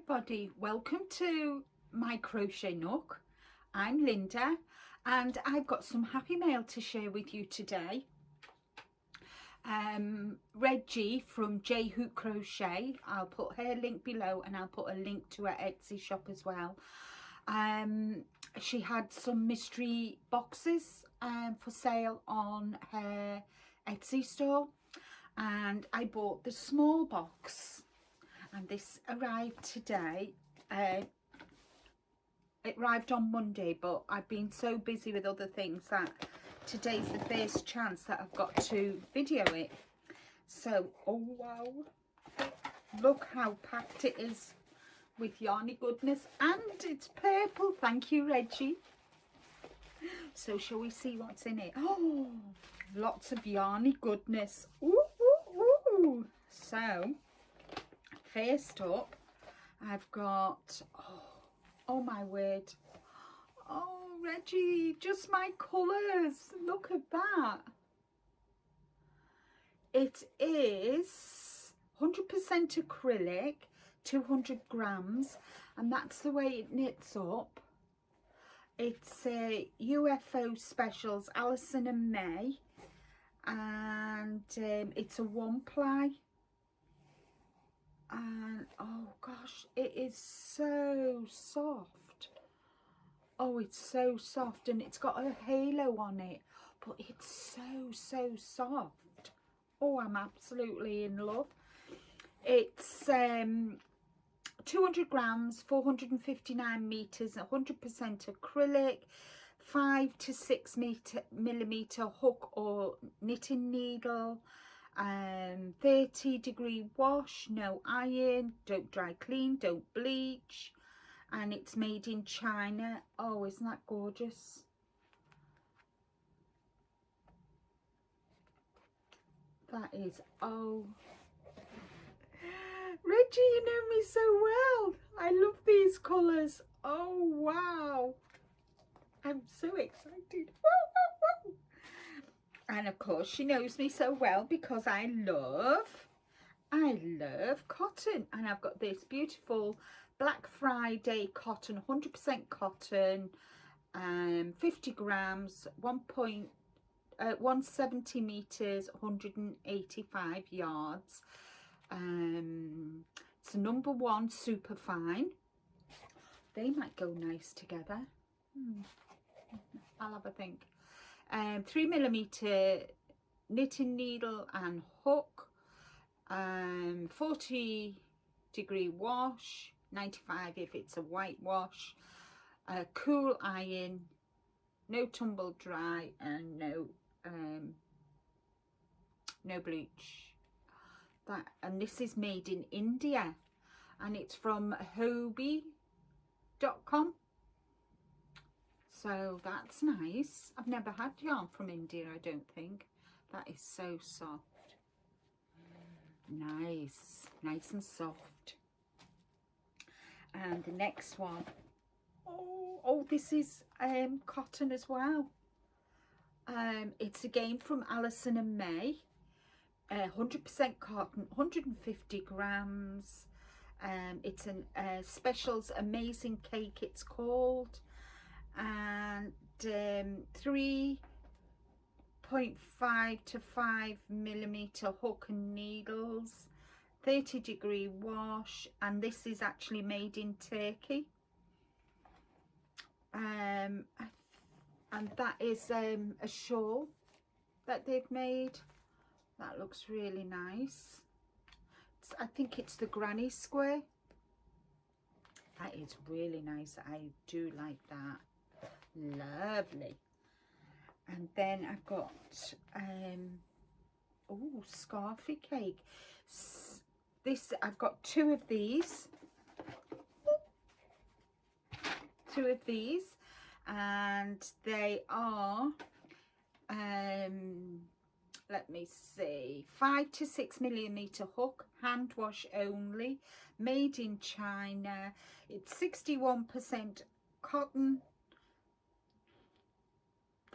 everybody, welcome to my crochet nook. I'm Linda and I've got some happy mail to share with you today. Reggie from J Hook Crochet, I'll put her link below and I'll put a link to her Etsy shop as well. She had some mystery boxes for sale on her Etsy store, and I bought the small box. And this arrived today. It arrived on Monday, but I've been so busy with other things that today's the first chance that I've got to video it. So, oh wow, look how packed it is with yarny goodness, and it's purple. Thank you, Reggie. So shall we see what's in it? Oh, lots of yarny goodness. Ooh, ooh, ooh. So first up, I've got, oh my word, oh Reggie, just my colours, look at that. It is 100% acrylic, 200 grams, and that's the way it knits up. It's UFO Specials, Alison and May, and it's a 1-ply. And oh gosh, it is so soft. Oh, it's so soft, and it's got a halo on it, but it's so soft. Oh, I'm absolutely in love. It's 200 grams, 459 meters, 100% acrylic, 5 to 6 millimeter hook or knitting needle. 30-degree wash, no iron, don't dry clean, don't bleach, and it's made in China. Oh, isn't that gorgeous? That is, oh Reggie, you know me so well. I love these colours. Oh wow, I'm so excited. And of course she knows me so well because I love cotton, and I've got this beautiful Black Friday cotton, 100% cotton, 50 grams, 170 meters, 185 yards. It's a #1 super fine. They might go nice together. I'll have a think. 3mm knitting needle and hook, 40-degree wash, 95 if it's a white wash, cool iron, no tumble dry, and no bleach. And this is made in India, and it's from hobby.com. So that's nice. I've never had yarn from India, I don't think. That is so soft. Nice and soft. And the next one, oh this is cotton as well. It's again from Alison and May, 100% cotton, 150 grams. It's an Specials Amazing Cake, it's called. And 3.5 to 5 millimeter hook and needles, 30-degree wash, and this is actually made in Turkey. And that is a shawl that they've made. That looks really nice. I think it's the granny square. That is really nice. I do like that. Lovely. And then I've got scarfy cake. This, I've got two of these, and they are let me see, 5 to 6 millimeter hook, hand wash only, made in China. It's 61% cotton,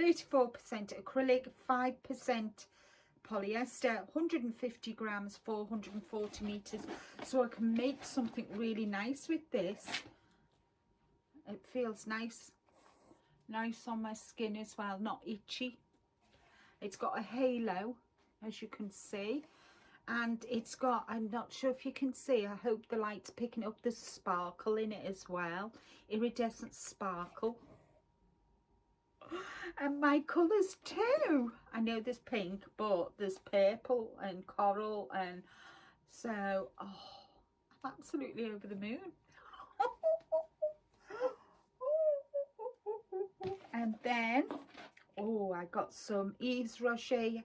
34% acrylic, 5% polyester, 150 grams, 440 meters, so I can make something really nice with this. It feels nice on my skin as well, not itchy. It's got a halo, as you can see, and it's got, I'm not sure if you can see, I hope the light's picking up the sparkle in it as well, iridescent sparkle. And my colours too. I know there's pink, but there's purple and coral, and so I'm absolutely over the moon. And then I got some Yves Rocher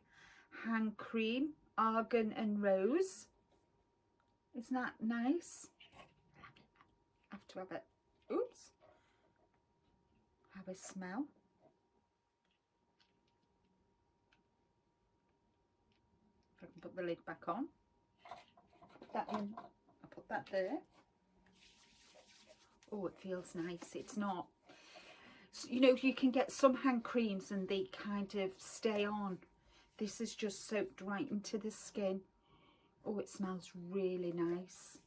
hand cream, argan and rose. Isn't that nice? I have to have it. Oops. Have a smell. I can put the lid back on. Put that in. I'll put that there. Oh, it feels nice. It's not, you know, you can get some hand creams and they kind of stay on. This is just soaked right into the skin. Oh, it smells really nice.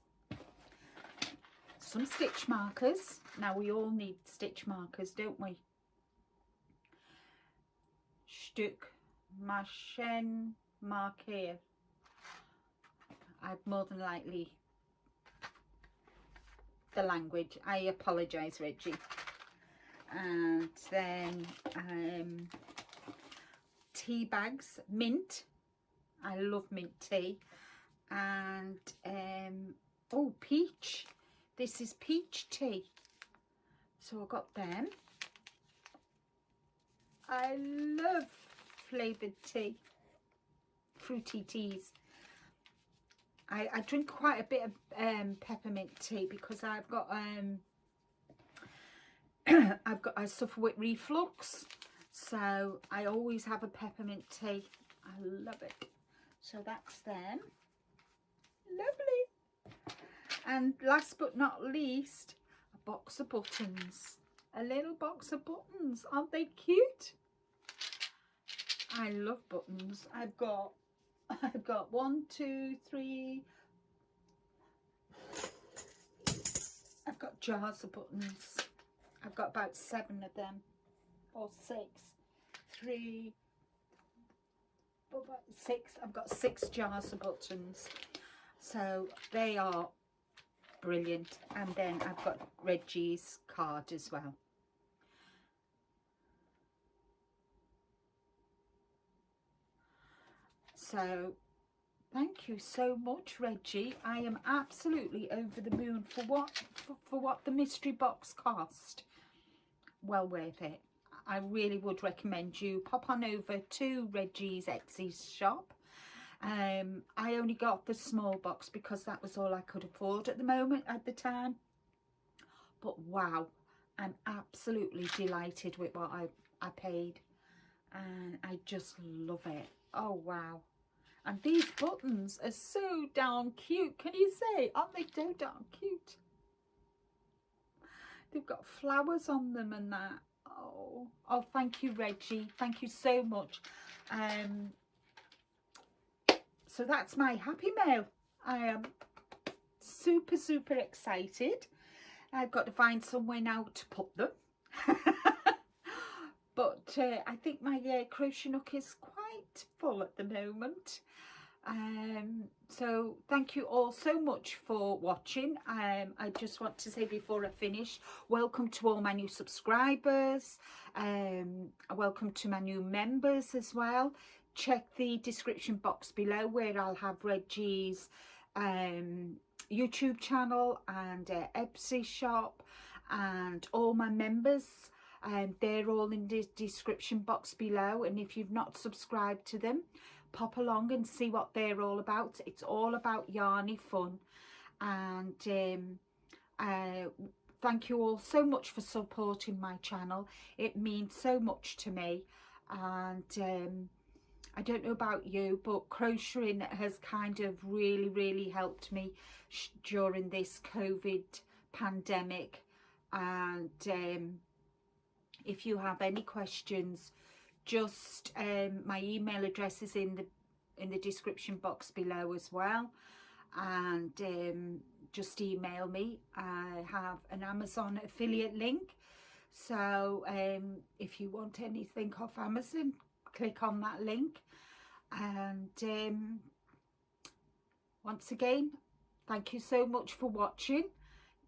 Some stitch markers. Now we all need stitch markers, don't we? Stück Maschen Marker. I've more than likely the language. I apologise, Reggie. And then tea bags, mint. I love mint tea. And oh, peach. This is peach tea. So I got them. I love flavoured tea, fruity teas. I drink quite a bit of peppermint tea because I've got I suffer with reflux, so I always have a peppermint tea. I love it. So that's them. Lovely. And last but not least, a box of buttons. A little box of buttons. Aren't they cute? I love buttons. I've got 1, 2, 3. I've got jars of buttons. I've got about 7 of them, or 6. 3, 4, 5, 6. I've got 6 jars of buttons. So they are brilliant. And then I've got Reggie's card as well. So thank you so much, Reggie. I am absolutely over the moon for what the mystery box cost. Well worth it. I really would recommend you pop on over to Reggie's Etsy shop. I only got the small box because that was all I could afford at the moment, at the time. But wow, I'm absolutely delighted with what I paid, and I just love it. Oh wow. And these buttons are so darn cute. Can you say? Aren't they so darn cute? They've got flowers on them and that. Oh, thank you, Reggie. Thank you so much. So that's my happy mail. I am super, super excited. I've got to find somewhere now to put them. But I think my crochet nook is quite full at the moment. So thank you all so much for watching. I just want to say before I finish, welcome to all my new subscribers. Welcome to my new members as well. Check the description box below where I'll have Reggie's YouTube channel and Etsy shop, and all my members. They're all in the description box below, and if you've not subscribed to them, pop along and see what they're all about. It's all about yarny fun. And thank you all so much for supporting my channel. It means so much to me. And I don't know about you, but crocheting has kind of really helped me during this COVID pandemic. And if you have any questions, just my email address is in in the description box below as well. And just email me. I have an Amazon affiliate link, so if you want anything off Amazon, click on that link. And once again, thank you so much for watching.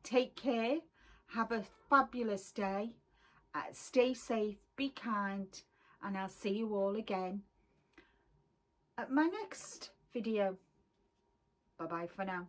Take care, have a fabulous day, stay safe, be kind, and I'll see you all again at my next video. Bye bye for now.